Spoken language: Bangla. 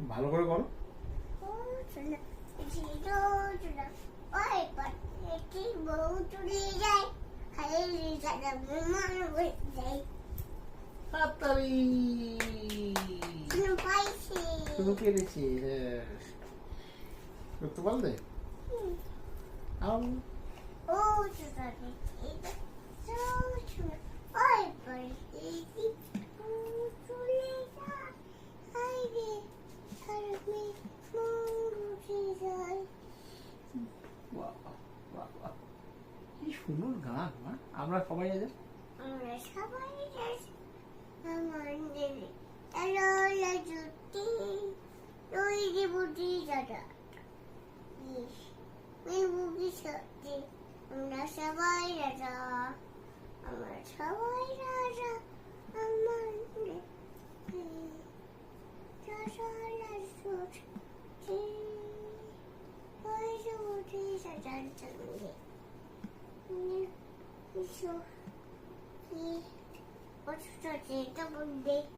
ভালো করে করো। তাড়াতাড়ি তুমি পেরেছি। হ্যাঁ, করতে পারলে। আও বাহ, বাহ, বাহ। কি সুন্দর গান না? আমরা সবাই আজ আমরা সবাই রাজা, আমরা সবাই রাজা, আমার